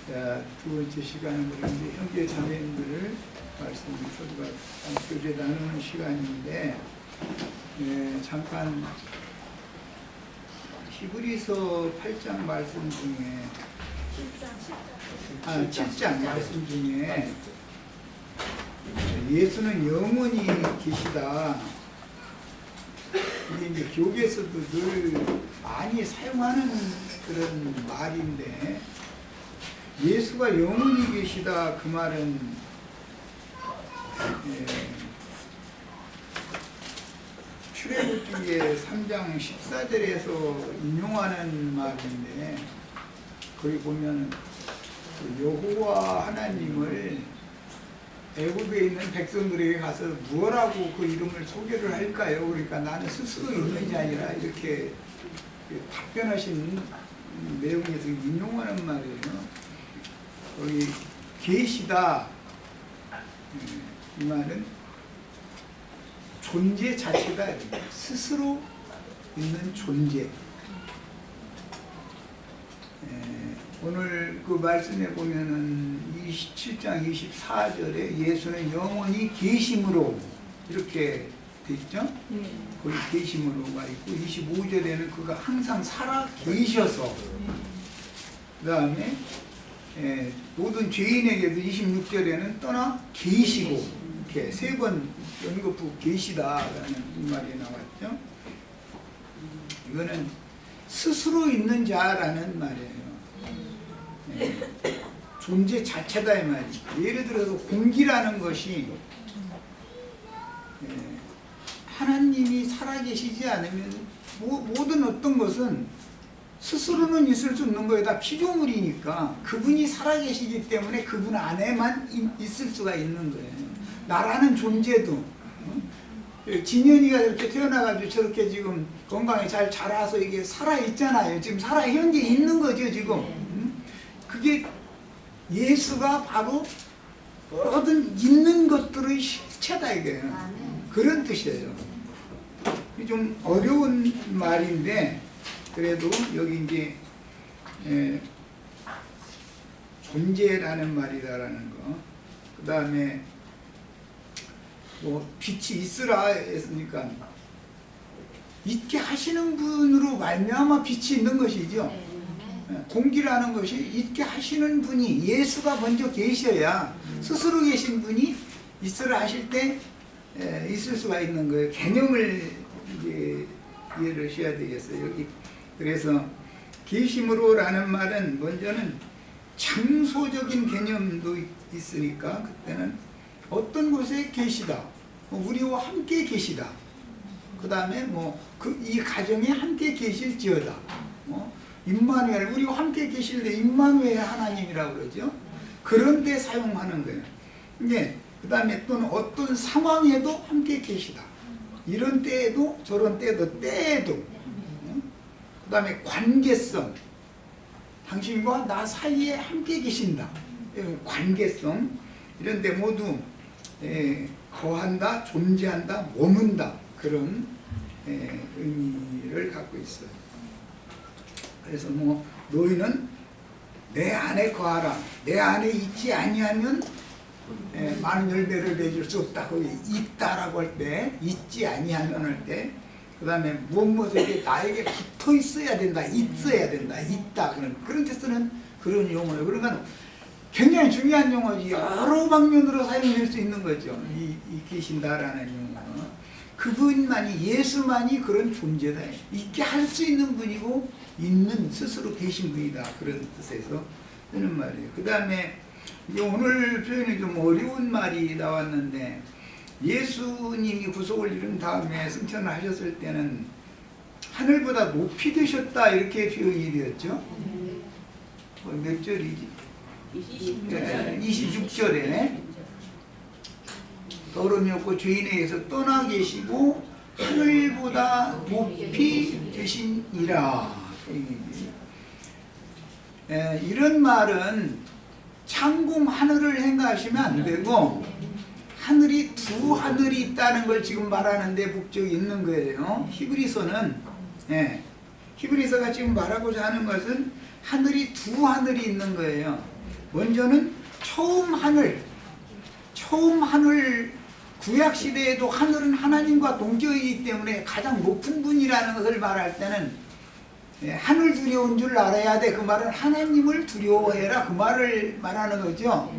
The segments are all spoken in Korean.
자, 두 번째 시간은 이제 형제 자매님들 말씀을 서로가 교제 나누는 시간인데, 잠깐 히브리서 8장 말씀 중에 7장 말씀 중에 예수는 영원히 계시다. 이게 이제 교계에서도 늘 많이 사용하는 그런 말인데, 예수가 영원히 계시다 그 말은 출애굽기의 3장 14절에서 인용하는 말인데, 거기 보면 여호와 하나님을 애굽에 있는 백성들에게 가서 무엇라고 그 이름을 소개를 할까요? 그러니까 나는 스스로 있는 게 아니라 이렇게 답변하신 내용에서 인용하는 말이에요. 거기 계시다, 이 말은 존재 자체가 스스로 있는 존재. 오늘 그 말씀에 보면은 27장 24절에 예수는 영원히 계심으로 이렇게 돼 있죠? 거기 계심으로가 있고, 25절에는 그가 항상 살아 계셔서, 그 다음에 모든 죄인에게도 26절에는 떠나 계시고, 이렇게 세 번 연거푸 계시다라는 이 말이 나왔죠. 이거는 스스로 있는 자라는 말이에요. 존재 자체다 이 말이죠. 예를 들어서 공기라는 것이 하나님이 살아계시지 않으면 모든 어떤 것은 스스로는 있을 수 없는 거에다 피조물이니까 그분이 살아계시기 때문에 그분 안에만 있을 수가 있는 거예요. 나라는 존재도 진현이가 이렇게 태어나가지고 저렇게 지금 건강히 잘 자라서 이게 살아있잖아요. 지금 현재 있는 거죠 지금. 그게 예수가 바로 모든 있는 것들의 실체다 이거예요. 그런 뜻이에요. 좀 어려운 말인데, 그래도 여기 이제 존재라는 말이다라는 거. 그 다음에 뭐 빛이 있으라 했으니까 있게 하시는 분으로 말미암아 빛이 있는 것이죠. 공기라는 것이 있게 하시는 분이 예수가 먼저 계셔야 스스로 계신 분이 있으라 하실 때 있을 수가 있는 거예요. 개념을 이제 이해를 하셔야 되겠어요. 여기 그래서 계심으로라는 말은 먼저는 장소적인 개념도 있으니까, 그때는 어떤 곳에 계시다, 우리와 함께 계시다, 그 다음에 이 가정에 함께 계실지어다, 임마누엘, 우리와 함께 계실 때 임마누엘 하나님이라고 그러죠. 그런 때 사용하는 거예요. 근데 그 다음에 또는 어떤 상황에도 함께 계시다, 이런 때에도 저런 때에도 그 다음에 관계성, 당신과 나 사이에 함께 계신다, 관계성, 이런 데 모두 거한다, 존재한다, 머문다, 그런 의미를 갖고 있어요. 그래서 너희는 내 안에 거하라, 내 안에 있지 아니하면 많은 열매를 맺을 수 없다. 거기 있다라고 할 때, 있지 아니하면 할 때, 그 다음에 무엇에게 나에게 붙어 있어야 된다, 있어야 된다, 있다, 그런 데 쓰는 그런 용어예요. 그러니까 굉장히 중요한 용어지, 여러 방면으로 사용될 수 있는 거죠. 이 계신다라는 용어. 그분만이, 예수만이 그런 존재다, 있게 할 수 있는 분이고 있는 스스로 계신 분이다, 그런 뜻에서 쓰는 말이에요. 그 다음에 오늘 표현이 좀 어려운 말이 나왔는데, 예수님이 구속을 이룬 다음에 승천을 하셨을 때는 하늘보다 높이 되셨다, 이렇게 표현이 되었죠. 몇 절이지? 26절에 더러움이 없고 죄인에게서 떠나 계시고 하늘보다 높이 계시니라. 이런 말은 창공 하늘을 생각하시면 안 되고, 하늘이 두 하늘이 있다는 걸 지금 말하는데 목적이 있는 거예요. 히브리서는 히브리서가 지금 말하고자 하는 것은 하늘이 두 하늘이 있는 거예요. 먼저는 처음 하늘 구약시대에도 하늘은 하나님과 동격이기 때문에 가장 높은 분이라는 것을 말할 때는 하늘 두려운 줄 알아야 돼. 그 말은 하나님을 두려워해라. 그 말을 말하는 거죠.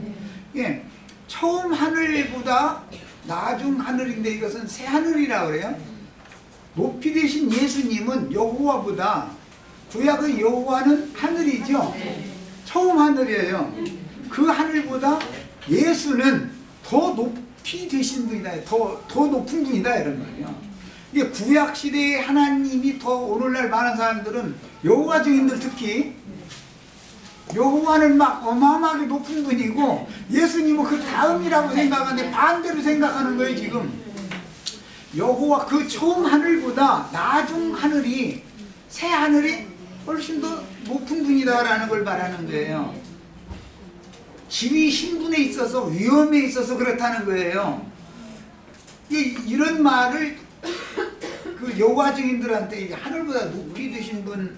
예, 처음 하늘보다 나중 하늘인데 이것은 새 하늘이라고 그래요. 높이 되신 예수님은 여호와보다, 구약의 여호와는 하늘이죠. 처음 하늘이에요. 그 하늘보다 예수는 더 높이 되신 분이다. 더 높은 분이다. 이런 말이에요. 이게 구약 시대의 하나님이 더 오늘날 많은 사람들은 여호와 증인들 특히 여호와는 막 어마어마하게 높은 분이고 예수님은 그 다음이라고 생각하는데 반대로 생각하는 거예요. 지금 여호와 그 처음 하늘보다 나중 하늘이, 새 하늘이 훨씬 더 높은 분이다라는 걸 말하는 거예요. 지위 신분에 있어서 위험에 있어서 그렇다는 거예요. 이런 말을 그 여호와 증인들한테 하늘보다 높이 되신 분,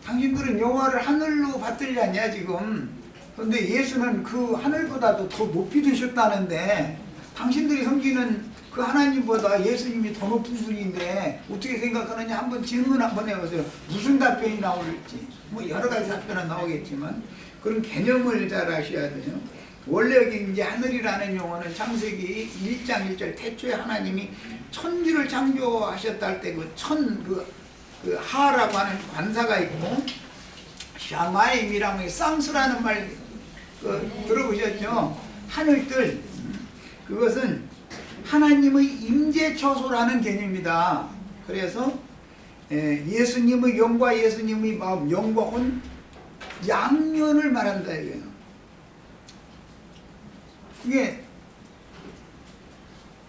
당신들은 여호와를 하늘로 받들지 않냐 지금. 그런데 예수는 그 하늘보다도 더 높이 되셨다는데 당신들이 섬기는 그 하나님보다 예수님이 더 높은 분인데 어떻게 생각하느냐 한번 질문 한번 해보세요. 무슨 답변이 나올지. 뭐 여러 가지 답변은 나오겠지만 그런 개념을 잘 아셔야 돼요. 원래 이제 하늘이라는 용어는 창세기 1장 1절 태초에 하나님이 천지를 창조하셨다 할 때 그 하라고 하는 관사가 있고 샤마임이라는 쌍수라는 말 들어보셨죠? 하늘들, 그것은 하나님의 임재처소라는 개념이다. 그래서 예수님의 영과 예수님의 마음, 영과 혼, 양면을 말한다 이거예요. 이게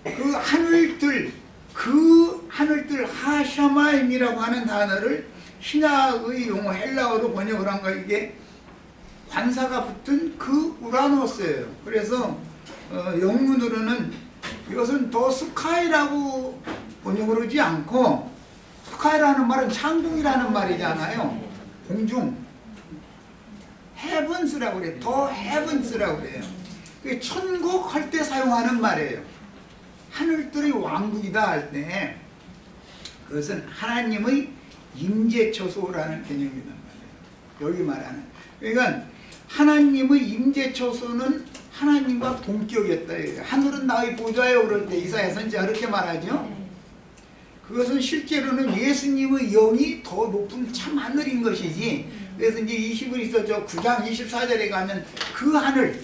그 하늘들 하샤마임이라고 하는 단어를 신학의 용어 헬라어로 번역을 한 거, 이게 관사가 붙은 그 우라노스예요. 그래서 영문으로는 이것은 더 스카이라고 번역을 하지 않고, 스카이라는 말은 창중이라는 말이잖아요. 공중, 헤븐스라고 그래요. 더 헤븐스라고 그래요. 그게 천국 할 때 사용하는 말이에요. 하늘들의 왕국이다 할 때 그것은 하나님의 임재처소라는 개념이란 말이에요. 여기 말하는. 그러니까 하나님의 임재처소는 하나님과 동격이었다. 하늘은 나의 보좌에 오를 때 이사야 선지자 그렇게 말하죠. 그것은 실제로는 예수님의 영이 더 높은 참 하늘인 것이지. 그래서 이제 이 히브리서 9장 24절에 가면 그 하늘,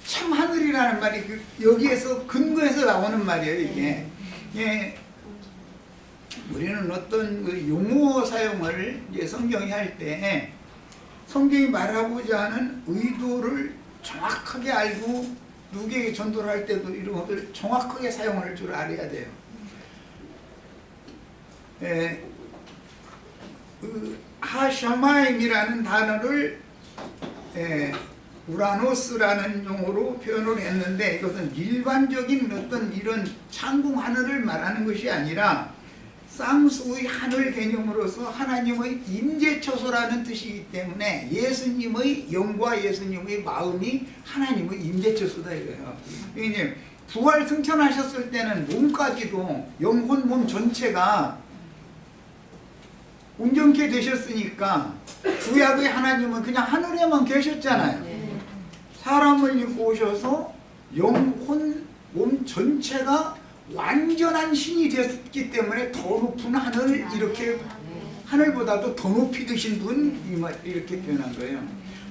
참 하늘이라는 말이 여기에서 근거해서 나오는 말이에요. 이게 우리는 어떤 그 용어 사용을 이제 성경이 할 때 성경이 말하고자 하는 의도를 정확하게 알고 누구에게 전도를 할 때도 이런 것들 정확하게 사용할 줄 알아야 돼요. 그 하샤마임이라는 단어를 우라노스라는 용어로 표현을 했는데 이것은 일반적인 어떤 이런 창궁 하늘을 말하는 것이 아니라 쌍수의 하늘 개념으로서 하나님의 임재처소라는 뜻이기 때문에 예수님의 영과 예수님의 마음이 하나님의 임재처소다 이거예요. 이제 부활 승천하셨을 때는 몸까지도 영혼 몸 전체가 온전케 되셨으니까 구약의 하나님은 그냥 하늘에만 계셨잖아요. 사람을 입고 오셔서 영혼 몸 전체가 완전한 신이 됐기 때문에 더 높은 하늘, 이렇게 하늘보다도 더 높이 드신 분, 이렇게 표현한 거예요.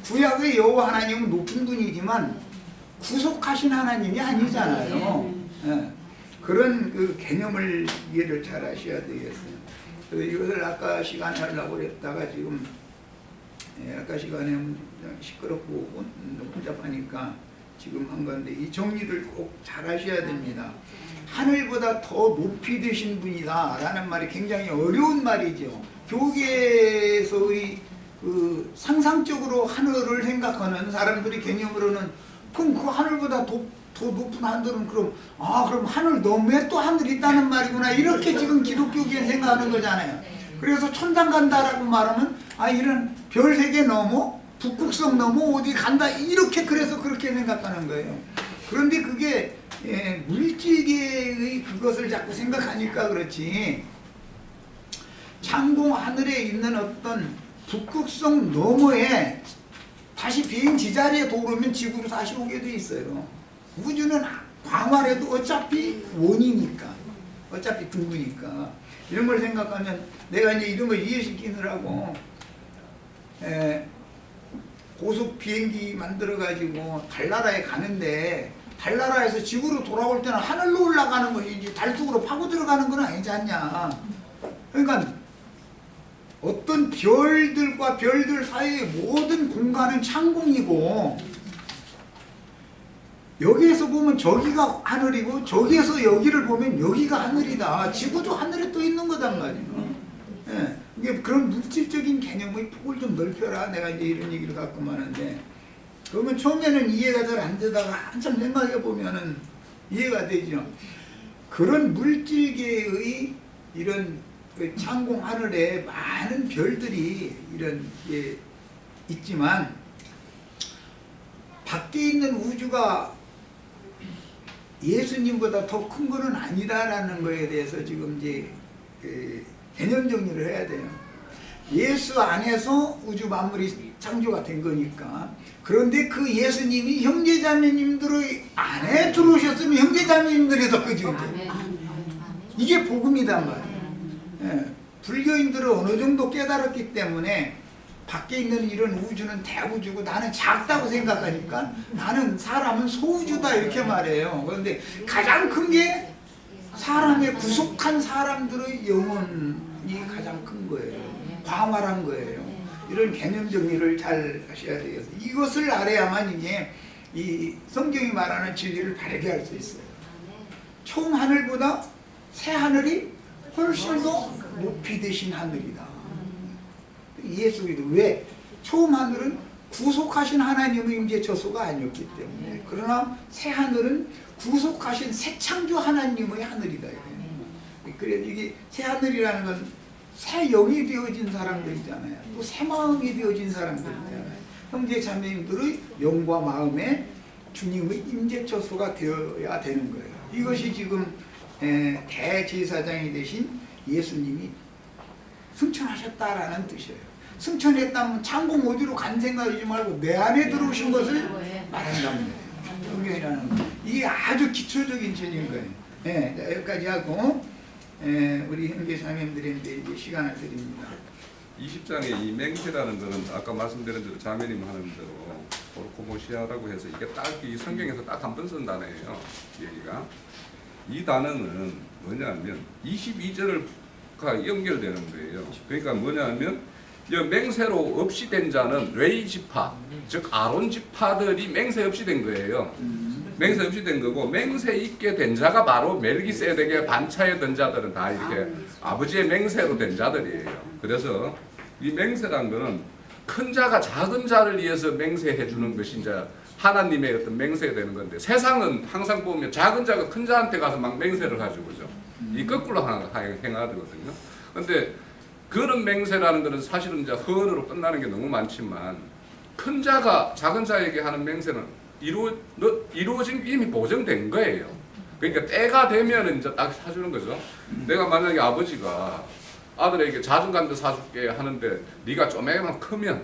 구약의 여호와 하나님은 높은 분이지만 구속하신 하나님이 아니잖아요. 그런 그 개념을 이해를 잘 하셔야 되겠어요. 이것을 아까 시간에 하려고 했다가 지금 아까 시간에 시끄럽고 혼잡하니까 지금 한 건데 이 정리를 꼭 잘 하셔야 됩니다. 하늘보다 더 높이 되신 분이다 라는 말이 굉장히 어려운 말이죠. 교계에서의 그 상상적으로 하늘을 생각하는 사람들의 개념으로는 그럼 그 하늘보다 더 높은 하늘은 그럼 하늘 너머에 또 하늘이 있다는 말이구나, 이렇게 지금 기독교계는 생각하는 거잖아요. 그래서 천당 간다라고 말하면 이런 별 세계 넘어 북극성 넘어 어디 간다 이렇게 그래서 그렇게 생각하는 거예요. 그런데 그게 물질계의 그것을 자꾸 생각하니까 그렇지, 창공 하늘에 있는 어떤 북극성 너머에 다시 비행 지자리에 도우면 지구로 다시 오게 돼 있어요. 우주는 광활해도 어차피 원이니까, 어차피 둥그니까. 이런 걸 생각하면 내가 이제 이런 걸 이해시키느라고 고속 비행기 만들어 가지고 달나라에 가는데, 달나라에서 지구로 돌아올 때는 하늘로 올라가는 것이지 달 속으로 파고 들어가는 건 아니지 않냐. 그러니까 어떤 별들과 별들 사이의 모든 공간은 창공이고, 여기에서 보면 저기가 하늘이고 저기에서 여기를 보면 여기가 하늘이다. 지구도 하늘에 떠 있는 거단 말이에요. 예, 이게 그런 물질적인 개념의 폭을 좀 넓혀라. 내가 이제 이런 얘기를 가끔 하는데, 그러면 처음에는 이해가 잘 안 되다가 한참 생각해 보면은 이해가 되죠. 그런 물질계의 이런 그 창공 하늘에 많은 별들이 이런 게 있지만, 밖에 있는 우주가 예수님보다 더 큰 거는 아니다라는 거에 대해서 지금 이제 개념 정리를 해야 돼요. 예수 안에서 우주 만물이 창조가 된 거니까. 그런데 그 예수님이 형제자매님들의 안에 들어오셨으면 형제자매님들이 더 크죠. 이게 복음이단 말이에요. 예, 불교인들은 어느 정도 깨달았기 때문에 밖에 있는 이런 우주는 대우주고 나는 작다고 생각하니까 나는 사람은 소우주다 이렇게 말해요. 그런데 가장 큰 게 사람의 구속한 사람들의 영혼이 가장 큰 거예요. 광활한 거예요. 이런 개념 정리를 잘 하셔야 되겠어요. 이것을 알아야만 이제 이 성경이 말하는 진리를 바르게 할 수 있어요. 처음 하늘보다 새 하늘이 훨씬 더 높이 되신 하늘이다. 예수님도 왜? 처음 하늘은 구속하신 하나님의 임재 처소가 아니었기 때문에. 그러나 새 하늘은 구속하신 새 창조 하나님의 하늘이다. 그래서 이게 새 하늘이라는 건 새 영이 되어진 사람들이잖아요. 또 새 마음이 되어진 사람들이잖아요. 형제 자매님들의 영과 마음에 주님의 임재 처소가 되어야 되는 거예요. 이것이 지금 대제사장이 되신 예수님이 승천하셨다라는 뜻이에요. 승천했다면 창공 어디로 간 생각하지 말고 내 안에 들어오신 것을 말한다는 거예요. 성경이라는 거. 이게 아주 기초적인 진리인 거예요. 네, 여기까지 하고 우리 형제 자매님들한테 이제 시간을 드립니다. 20장에 이 맹세라는 것은 아까 말씀드린 대로 자매님 하는 대로 오르코모시아라고 해서 이게 딱 이 성경에서 딱 한 번 쓴 단어예요. 여기가 이 단어는 뭐냐면 22절과 연결되는 거예요. 그러니까 뭐냐면 이 맹세로 없이 된 자는 레이 지파, 즉 아론 지파들이 맹세 없이 된 거예요. 맹세 없이 된 거고, 맹세 있게 된 자가 바로 멜기세덱의 반차에 든 자들은 다 이렇게 아버지의 맹세로 된 자들이에요. 그래서 이 맹세란 거는 큰 자가 작은 자를 위해서 맹세해 주는 것이 이제 하나님의 어떤 맹세가 되는 건데, 세상은 항상 보면 작은 자가 큰 자한테 가서 막 맹세를 가지고 그죠. 이 거꾸로 행하거든요. 근데 그런 맹세라는 것은 사실은 이제 허언으로 끝나는 게 너무 많지만, 큰 자가 작은 자에게 하는 맹세는 이루어진 이미 보정된 거예요. 그러니까 때가 되면 이제 딱 사주는 거죠. 내가 만약에 아버지가 아들에게 자전거도 사줄게 하는데, 네가 좀만 크면,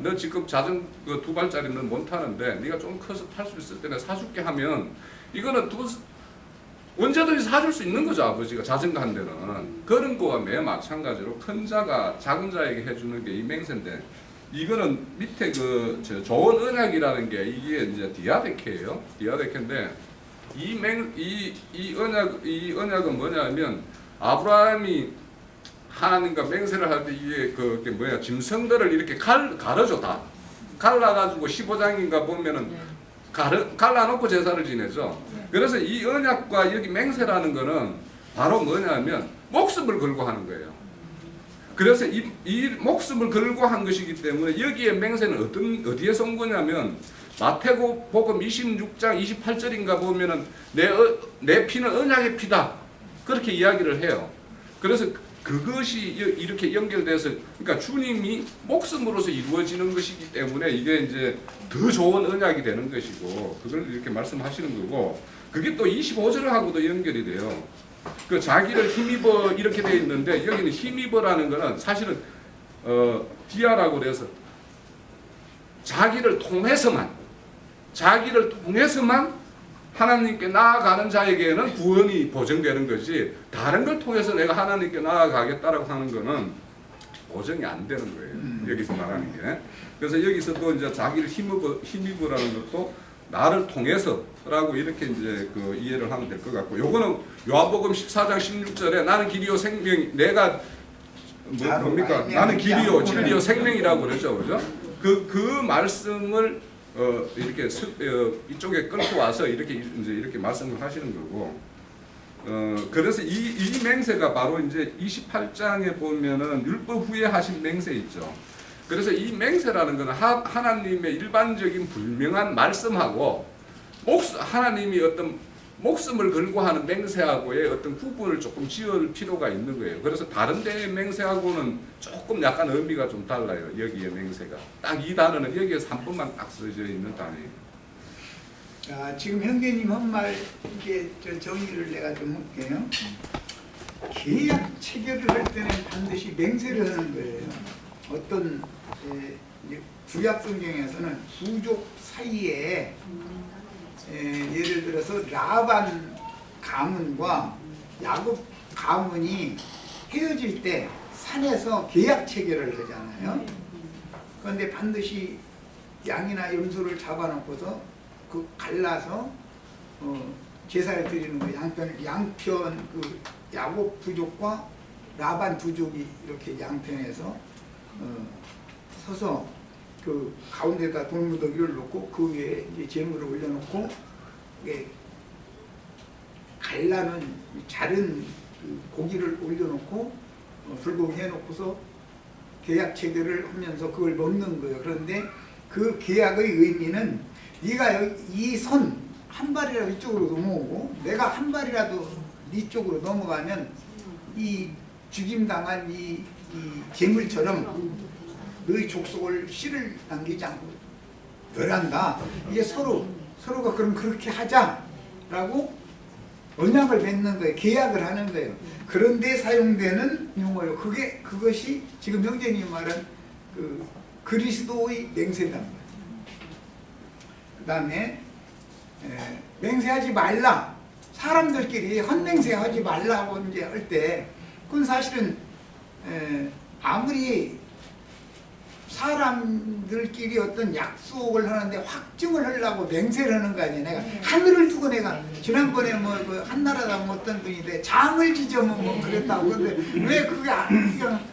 너 지금 자전거 2발짜리 는 못 타는데 네가 좀 커서 탈 수 있을 때 내가 사줄게 하면, 이거는 언제든지 사줄 수 있는 거죠. 아버지가 자전거 한 대는. 그런 거와 매 마찬가지로 큰 자가 작은 자에게 해주는 게 이 맹세인데, 이거는 밑에 좋은 언약이라는 게 이게 이제 디아데케예요. 디아데케인데 이 언약은 뭐냐면, 아브라함이 하나님과 맹세를 할 때 이게 짐승들을 이렇게 가르죠. 다 갈라가지고 15장인가 보면은 갈라놓고 제사를 지내죠. 그래서 이 언약과 여기 맹세라는 거는 바로 뭐냐면 목숨을 걸고 하는 거예요. 그래서 이 목숨을 걸고 한 것이기 때문에 여기에 맹세는 어디에서 온 거냐면, 마태복음 26장 28절인가 보면은 내 피는 언약의 피다, 그렇게 이야기를 해요. 그래서 그것이 이렇게 연결돼서 그러니까 주님이 목숨으로서 이루어지는 것이기 때문에 이게 이제 더 좋은 언약이 되는 것이고 그걸 이렇게 말씀하시는 거고 그게 또 25절하고도 연결이 돼요. 그 자기를 힘입어 이렇게 되어 있는데 여기는 힘입어라는 거는 사실은 디아라고 그래서 자기를 통해서만 하나님께 나아가는 자에게는 구원이 보증되는 것이 다른 걸 통해서 내가 하나님께 나아가겠다라고 하는 거는 보증이 안 되는 거예요. 여기서 말하는 게. 그래서 여기서도 이제 자기를 힘입으라는 것도 나를 통해서라고 이렇게 이제 그 이해를 하면 될 것 같고 요거는 요한복음 14장 16절에 나는 길이요 생명 내가 뭡니까? 나는 길이요 진리요 생명이라고 그러죠. 그죠? 그 말씀을 이렇게 이쪽에 끌고 와서 이렇게 말씀을 하시는 거고, 그래서 이 맹세가 바로 이제 28장에 보면은 율법 후에 하신 맹세 있죠. 그래서 이 맹세라는 것은 하나님의 일반적인 분명한 말씀하고 하나님이 어떤 목숨을 걸고 하는 맹세하고의 어떤 구분을 조금 지을 필요가 있는 거예요. 그래서 다른 데의 맹세하고는 조금 약간 의미가 좀 달라요. 여기의 맹세가. 딱 이 단어는 여기에서 한 번만 딱 써져 있는 단어예요. 자, 지금 형제님 한 말 이게 정의를 내가 좀 할게요. 계약 체결을 할 때는 반드시 맹세를 하는 거예요. 어떤 구약 성경에서는 부족 사이에 예를 들어서 라반 가문과 야곱 가문이 헤어질 때 산에서 계약 체결을 하잖아요. 그런데 반드시 양이나 염소를 잡아놓고서 그 갈라서 제사를 드리는 거예요. 양편 그 야곱 부족과 라반 부족이 이렇게 양편에서 서서 그 가운데다 돌무더기를 놓고 그 위에 이제 재물을 올려놓고 갈라는 자른 그 고기를 올려놓고 불고기 해놓고서 계약 체결을 하면서 그걸 먹는 거예요. 그런데 그 계약의 의미는 네가 이 손 한 발이라도 이쪽으로 넘어오고 내가 한 발이라도 네 쪽으로 넘어가면 이 죽임당한 이 재물처럼 너희 족속을 씨를 남기지 않고 멸한다. 이게 서로가 그럼 그렇게 하자라고 언약을 맺는 거예요. 계약을 하는 거예요. 그런데 사용되는 용어요. 그것이 지금 형제님 말한 그 그리스도의 맹세란 말이에요. 그 다음에 맹세하지 말라. 사람들끼리 헛맹세하지 말라고 이제 할 때 그건 사실은 아무리 사람들끼리 어떤 약속을 하는데 확증을 하려고 맹세를 하는 거 아니에요. 내가 하늘을 두고 내가 지난번에 뭐 그 한나라당 어떤 분인데 장을 지져면 뭐 그랬다고. 근데 왜 그게 그냥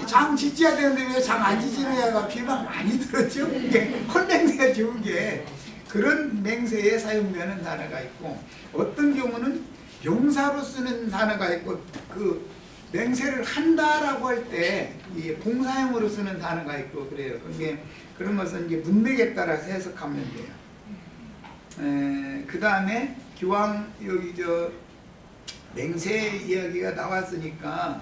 장 짓어야 되는데 왜 장 안 지지느냐가 비방 많이 들었죠. 그게 헛맹세죠. 그게 그런 맹세에 사용되는 단어가 있고 어떤 경우는 용사로 쓰는 단어가 있고 그 맹세를 한다라고 할 때 봉사형으로 쓰는 단어가 있고 그래요. 그게 그런 것은 이제 문맥에 따라서 해석하면 돼요. 그 다음에 기왕 여기 맹세 이야기가 나왔으니까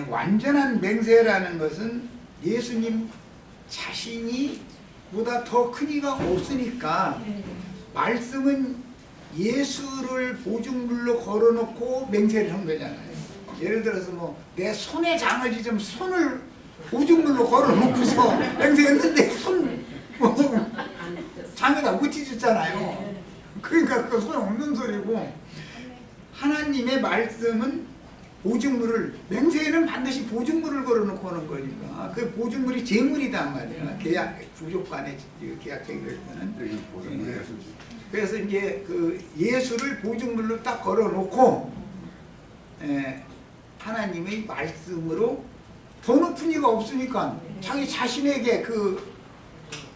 완전한 맹세라는 것은 예수님 자신이 보다 더 큰 이가 없으니까 말씀은 예수를 보증물로 걸어놓고 맹세를 한 거잖아요. 예를 들어서 뭐 내 손에 장을 지좀 손을 보증물로 걸어놓고서 맹세했는데 장에다 못 찢었잖아요. 그러니까 그거 소용없는 소리고 하나님의 말씀은 보증물을 맹세에는 반드시 보증물을 걸어놓고 하는 거니까 그 보증물이 재물이단 말이에요. 계약 부족 간의 계약 체결할 때는. 그래서 이제 그 예수를 보증물로 딱 걸어놓고 하나님의 말씀으로 더 높은 이가 없으니까 자기 자신에게 그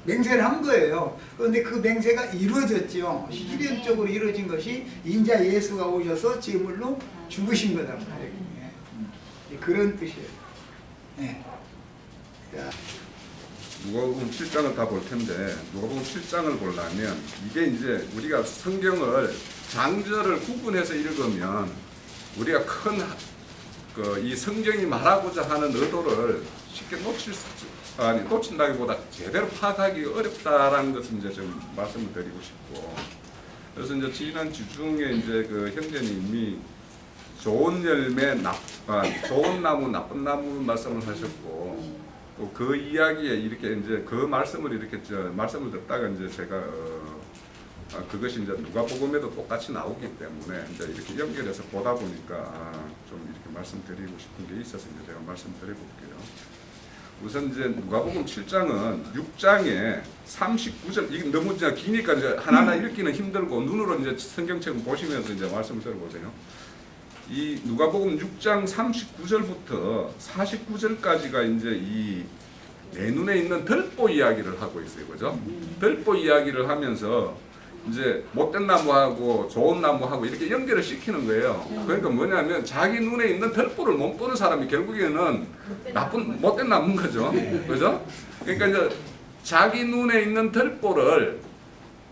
맹세를 한 거예요. 그런데 그 맹세가 이루어졌죠. 시련적으로 이루어진 것이 인자 예수가 오셔서 제물로 죽으신 거단 말이에요. 그런 뜻이에요. 네. 자. 누가복음 7장을 다 볼 텐데 누가복음 7장을 보려면 이게 이제 우리가 성경을 장절을 구분해서 읽으면 우리가 큰 이 성경이 말하고자 하는 의도를 쉽게 놓친다기보다 제대로 파악하기 어렵다라는 것을 이제 좀 말씀을 드리고 싶고, 그래서 이제 지난 주 중에 이제 그 형제님이 좋은 열매, 좋은 나무, 나쁜 나무 말씀을 하셨고, 또 그 이야기에 이렇게 이제 그 말씀을 이렇게 말씀을 듣다가 이제 제가 그것이 이제 누가복음에도 똑같이 나오기 때문에 이제 이렇게 연결해서 보다 보니까 좀 이렇게 말씀드리고 싶은 게 있어서 이제 제가 말씀드려볼게요. 우선 이제 누가복음 7장은 6장에 39절, 이게 너무 이제 기니까 이제 하나하나 읽기는 힘들고 눈으로 이제 성경책을 보시면서 이제 말씀을 들어보세요. 이 누가복음 6장 39절부터 49절까지가 이제 이 내 눈에 있는 들보 이야기를 하고 있어요, 그죠? 들보 이야기를 하면서 이제 못된 나무하고 좋은 나무하고 이렇게 연결을 시키는 거예요. 그러니까 뭐냐면 자기 눈에 있는 들보를 못 보는 사람이 결국에는 못된 나무인 거죠, 그죠? 그러니까 이제 자기 눈에 있는 들보를,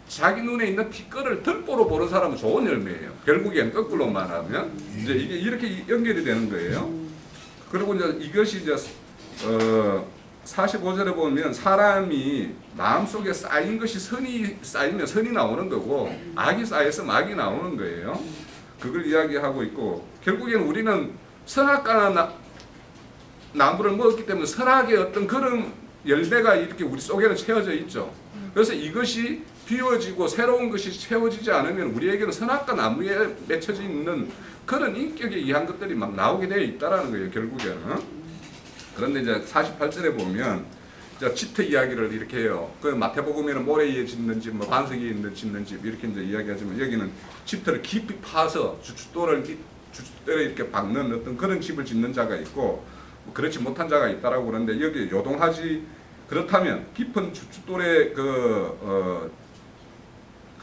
자기 눈에 있는 티끌을 들보로 보는 사람은 좋은 열매예요. 결국엔 거꾸로 말하면 이제 이게 이렇게 연결이 되는 거예요. 그리고 이제 이것이 이제 45절에 보면 사람이 마음속에 쌓인 것이 선이 쌓이면 선이 나오는 거고 악이 쌓여서 악이 나오는 거예요. 그걸 이야기하고 있고, 결국에는 우리는 선악과나 나무를 먹었기 때문에 선악의 어떤 그런 열매가 이렇게 우리 속에는 채워져 있죠. 그래서 이것이 비워지고 새로운 것이 채워지지 않으면 우리에게는 선악과 나무에 맺혀져 있는 그런 인격에 의한 것들이 막 나오게 되어 있다라는 거예요, 결국에는. 그런데 이제 48절에 보면 집터 이야기를 이렇게 해요. 그 마태복음에는 모래에 짓는 집, 뭐 반석에 있는 짓는 집 이렇게 이제 이야기하지만 여기는 집터를 깊이 파서 주춧돌을 이렇게 박는 어떤 그런 집을 짓는 자가 있고, 뭐 그렇지 못한 자가 있다라고 그러는데 여기 요동하지, 그렇다면 깊은 주춧돌에 그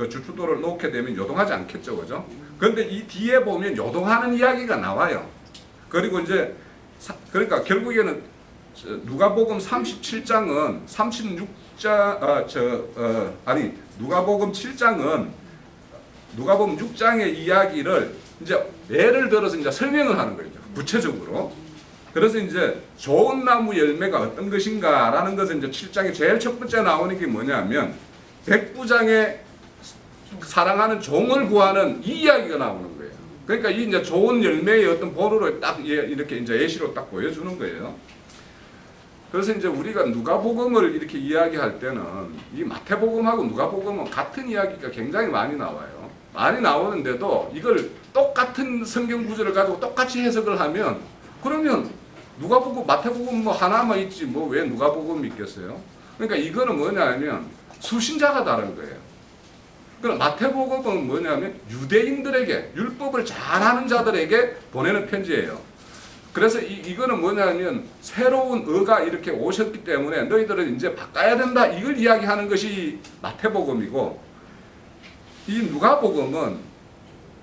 주춧돌을 놓게 되면 요동하지 않겠죠, 그죠? 그런데 이 뒤에 보면 요동하는 이야기가 나와요. 그리고 이제 그러니까 결국에는 누가복음 37장은 누가복음 7장은 누가복음 6장의 이야기를 이제 예를 들어서 이제 설명을 하는 거죠, 구체적으로. 그래서 이제 좋은 나무 열매가 어떤 것인가라는 것은 이제 7장에 제일 첫 번째 나오는 게 뭐냐면 백부장의 사랑하는 종을 구하는 이 이야기가 나오는 거예요. 그러니까 이 이제 좋은 열매의 어떤 본으로 딱 이렇게 이제 예시로 딱 보여주는 거예요. 그래서 이제 우리가 누가복음을 이렇게 이야기할 때는 이 마태복음하고 누가복음은 같은 이야기가 굉장히 많이 나와요. 많이 나오는데도 이걸 똑같은 성경 구절을 가지고 똑같이 해석을 하면 그러면 누가복음, 마태복음 뭐 하나만 있지 뭐 왜 누가복음이 있겠어요? 그러니까 이거는 뭐냐면 수신자가 다른 거예요. 그럼 마태복음은 뭐냐면 유대인들에게 율법을 잘하는 자들에게 보내는 편지예요. 그래서 이거는 뭐냐면 새로운 의가 이렇게 오셨기 때문에 너희들은 이제 바꿔야 된다 이걸 이야기하는 것이 마태복음이고, 이 누가복음은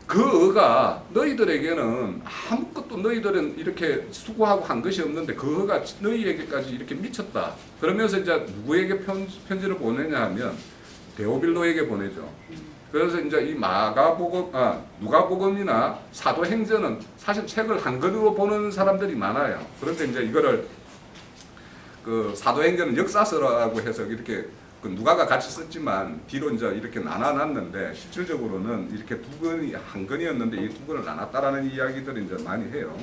그 의가 너희들에게는 아무것도 너희들은 이렇게 수고하고 한 것이 없는데 그 의가 너희에게까지 이렇게 미쳤다. 그러면서 이제 누구에게 편지를 보내냐 하면 데오빌로에게 보내죠. 그래서 이제 이 누가복음이나 사도행전은 사실 책을 한 권으로 보는 사람들이 많아요. 그런데 이제 이거를 그 사도행전은 역사서라고 해서 이렇게 그 누가가 같이 썼지만 뒤로 이제 이렇게 나눠놨는데 실질적으로는 이렇게 두 권이 한 권이었는데 이 두 권을 나눴다라는 이야기들을 이제 많이 해요.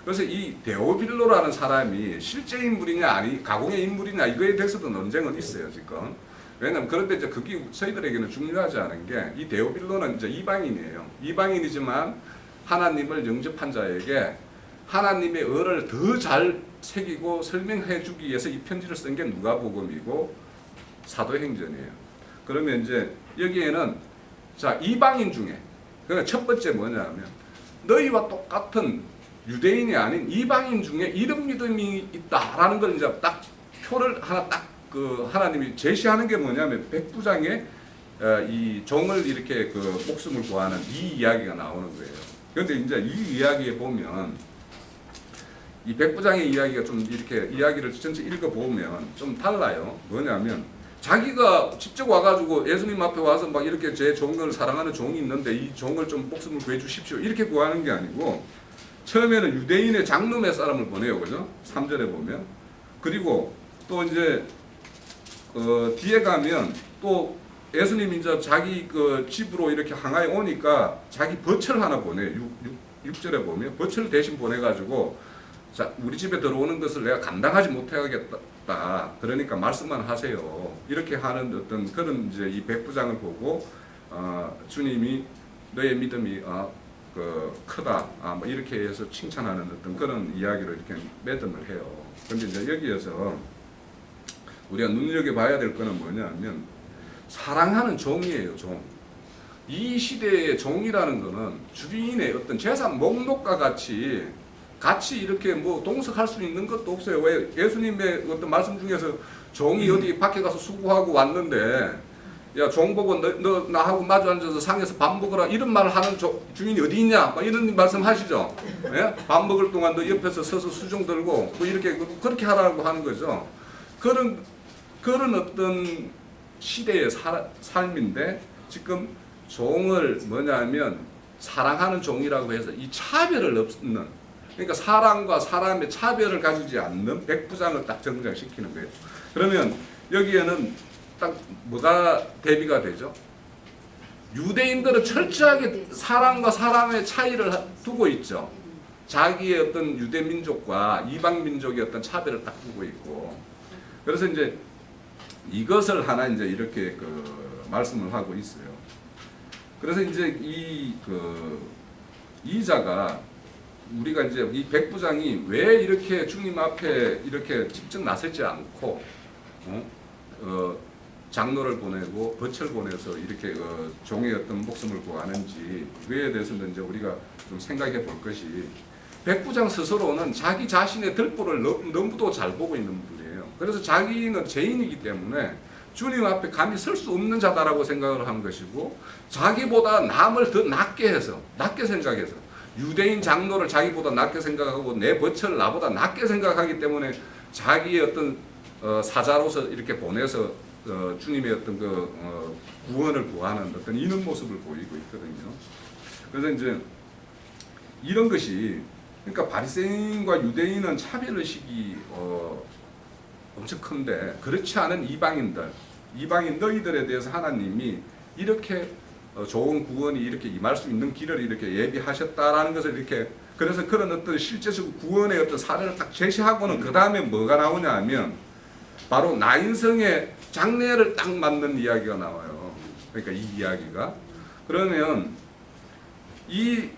그래서 이 데오빌로라는 사람이 실제 인물이냐 아니 가공의 인물이냐 이거에 대해서도 논쟁은 있어요, 지금. 왜냐면 그런데 이제 그게 저희들에게는 중요하지 않은 게 이 데오빌로는 이제 이방인이에요. 이방인이지만 하나님을 영접한 자에게 하나님의 의를 더 잘 새기고 설명해 주기 위해서 이 편지를 쓴 게 누가복음이고 사도행전이에요. 그러면 이제 여기에는 자 이방인 중에 그러니까 첫 번째 뭐냐면 너희와 똑같은 유대인이 아닌 이방인 중에 이런 믿음이 있다라는 걸 이제 딱 표를 하나 딱 그 하나님이 제시하는 게 뭐냐면 백부장의 이 종을 이렇게 그 목숨을 구하는 이 이야기가 나오는 거예요. 그런데 이제 이 이야기에 보면 이 백부장의 이야기가 좀 이렇게 이야기를 전체 읽어보면 좀 달라요. 뭐냐면 자기가 직접 와가지고 예수님 앞에 와서 막 이렇게 제 종을 사랑하는 종이 있는데 이 종을 좀 목숨을 구해 주십시오 이렇게 구하는 게 아니고 처음에는 유대인의 장로 몇 사람을 보내요, 그죠? 3절에 보면. 그리고 또 이제 뒤에 가면 또 예수님 이제 자기 그 집으로 이렇게 항하에 오니까 자기 버철 하나 보내요. 6절에 보면 버철 대신 보내가지고 자, 우리 집에 들어오는 것을 내가 감당하지 못하겠다. 그러니까 말씀만 하세요. 이렇게 하는 어떤 그런 이제 이 백부장을 보고 주님이 너의 믿음이 크다. 뭐 이렇게 해서 칭찬하는 어떤 그런 이야기를 이렇게 매듭을 해요. 근데 이제 여기에서 우리가 눈여겨봐야 될 거는 뭐냐면 사랑하는 종이에요, 종. 이 시대의 종이라는 거는 주인의 어떤 재산 목록과 같이 이렇게 뭐 동석할 수 있는 것도 없어요. 왜 예수님의 어떤 말씀 중에서 종이 어디 밖에 가서 수고하고 왔는데 야, 종 보고 너 나하고 마주 앉아서 상에서 밥 먹어라 이런 말을 하는 주인이 어디 있냐? 막 이런 말씀 하시죠. 예? 밥 먹을 동안 너 옆에서 서서 수종 들고 뭐 이렇게 그렇게 하라고 하는 거죠. 그런 어떤 시대의 삶인데 지금 종을 뭐냐면 사랑하는 종이라고 해서 이 차별을 없는 그러니까 사람과 사람의 차별을 가지지 않는 백부장을 딱 등장시키는 거예요. 그러면 여기에는 딱 뭐가 대비가 되죠? 유대인들은 철저하게 사람과 사람의 차이를 두고 있죠. 자기의 어떤 유대 민족과 이방 민족의 어떤 차별을 딱 두고 있고. 그래서 이제 이것을 하나 이제 이렇게 말씀을 하고 있어요. 그래서 이제 이자가 우리가 이제 이 백부장이 왜 이렇게 주님 앞에 이렇게 직접 나서지 않고 장로를 보내고 버철 보내서 이렇게 종의 어떤 목숨을 구하는지 그에 대해서는 이제 우리가 좀 생각해 볼 것이 백부장 스스로는 자기 자신의 들보를 너무도 잘 보고 있는 분이에요. 그래서 자기는 죄인이기 때문에 주님 앞에 감히 설 수 없는 자다라고 생각을 한 것이고 자기보다 남을 더 낮게 생각해서 유대인 장로를 자기보다 낮게 생각하고 내 버철을 나보다 낮게 생각하기 때문에 자기의 어떤 사자로서 이렇게 보내서 주님의 어떤 구원을 구하는 어떤 이런 모습을 보이고 있거든요. 그래서 이제 이런 것이 그러니까 바리새인과 유대인은 차별의식이 엄청 큰데 그렇지 않은 이방인 너희들에 대해서 하나님이 이렇게 좋은 구원이 이렇게 임할 수 있는 길을 이렇게 예비하셨다라는 것을 이렇게 그래서 그런 어떤 실제적 구원의 어떤 사례를 딱 제시하고는 그 다음에 뭐가 나오냐 하면 바로 나인성의 장례를 딱 맞는 이야기가 나와요. 그러니까 이 이야기가 그러면 이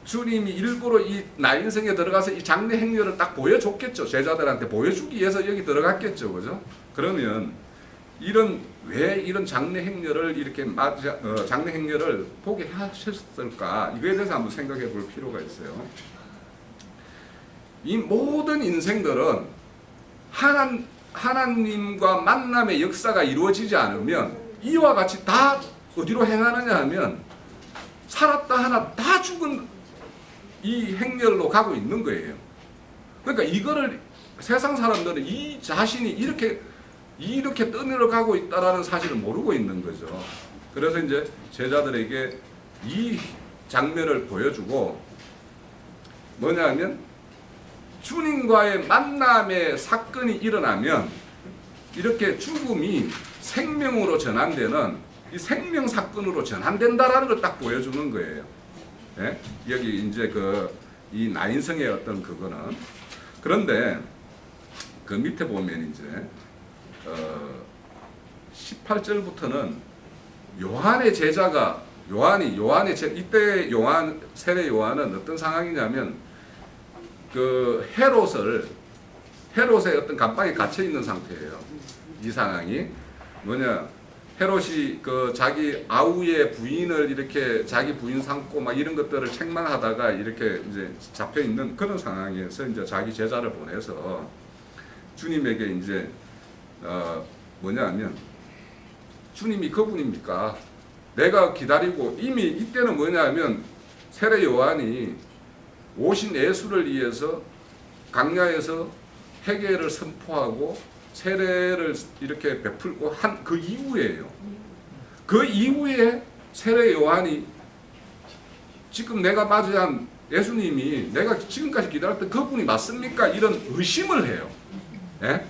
주님이 일부러 이 나인성에 들어가서 이 장례 행렬을 딱 보여줬겠죠. 제자들한테 보여주기 위해서 여기 들어갔겠죠. 그죠? 그러면 왜 이런 장례 행렬을 이렇게 장례 행렬을 보게 하셨을까? 이거에 대해서 한번 생각해 볼 필요가 있어요. 이 모든 인생들은 하나님과 만남의 역사가 이루어지지 않으면 이와 같이 다 어디로 행하느냐 하면 살았다 하나 다 죽은 이 행렬로 가고 있는 거예요. 그러니까 이거를 세상 사람들은 이 자신이 이렇게 떠내려가고 있다라는 사실을 모르고 있는 거죠. 그래서 이제 제자들에게 이 장면을 보여주고 뭐냐면 주님과의 만남의 사건이 일어나면 이렇게 죽음이 생명으로 전환되는 이 생명 사건으로 전환된다라는 걸 딱 보여주는 거예요. 예? 여기 이제 이 나인성의 어떤 그거는 그런데 그 밑에 보면 이제 18절부터는 요한의 제자가 이때 세례 요한은 어떤 상황이냐면 헤롯의 어떤 감방에 갇혀 있는 상태예요. 이 상황이 뭐냐? 헤롯이 자기 아우의 부인을 이렇게 자기 부인 삼고 막 이런 것들을 책망하다가 이렇게 이제 잡혀 있는 그런 상황에서 이제 자기 제자를 보내서 주님에게 이제 뭐냐면 주님이 그분입니까? 내가 기다리고 이미 이때는 뭐냐면 세례 요한이 오신 예수를 위해서 강야에서 회개를 선포하고 세례를 이렇게 베풀고 한 그 이후에요. 그 이후에 세례 요한이 지금 내가 맞이한 예수님이 내가 지금까지 기다렸던 그분이 맞습니까? 이런 의심을 해요. 예?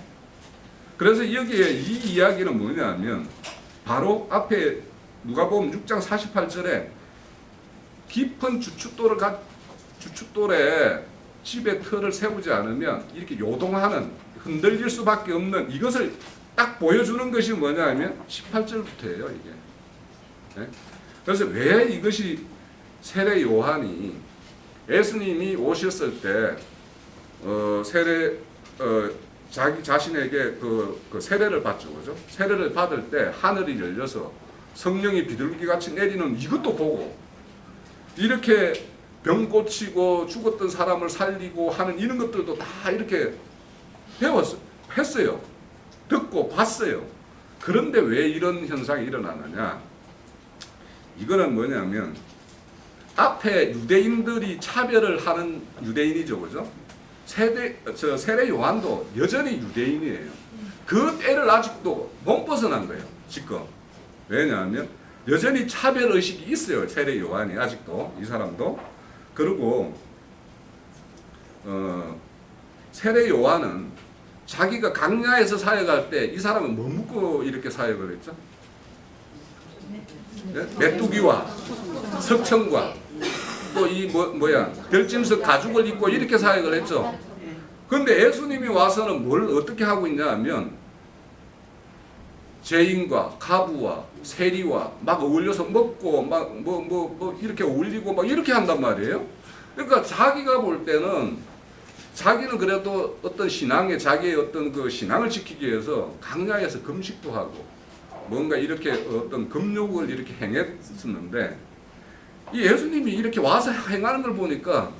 그래서 여기에 이 이야기는 뭐냐면 바로 앞에 누가복음 6장 48절에 깊은 주춧돌에 집에 틀을 세우지 않으면 이렇게 요동하는 흔들릴 수밖에 없는 이것을 딱 보여주는 것이 뭐냐면 18절부터예요. 이게. 네? 그래서 왜 이것이 세례 요한이 예수님이 오셨을 때 자기 자신에게 그 세례를 받죠, 그죠? 세례를 받을 때 하늘이 열려서 성령이 비둘기같이 내리는 이것도 보고 이렇게 병 고치고 죽었던 사람을 살리고 하는 이런 것들도 다 이렇게 했어요. 듣고 봤어요. 그런데 왜 이런 현상이 일어나느냐? 이거는 뭐냐면 앞에 유대인들이 차별을 하는 유대인이죠, 그죠? 세례 요한도 여전히 유대인이에요. 그 때를 아직도 못 벗어난 거예요, 지금. 왜냐하면 여전히 차별 의식이 있어요, 세례 요한이 아직도 이 사람도. 그리고 세례 요한은 자기가 강야에서 사역할 때 이 사람은 뭐 묻고 이렇게 사역을 했죠? 네? 메뚜기와 석청과 또 이 별짐석 가죽을 입고 이렇게 사역을 했죠. 그런데 예수님이 와서는 뭘 어떻게 하고 있냐 하면 죄인과 가부와 세리와 막 어울려서 먹고 막 이렇게 어울리고 막 이렇게 한단 말이에요. 그러니까 자기가 볼 때는 자기는 그래도 어떤 자기의 어떤 그 신앙을 지키기 위해서 강야에서 금식도 하고 뭔가 이렇게 어떤 금욕을 이렇게 행했었는데 이 예수님이 이렇게 와서 행하는 걸 보니까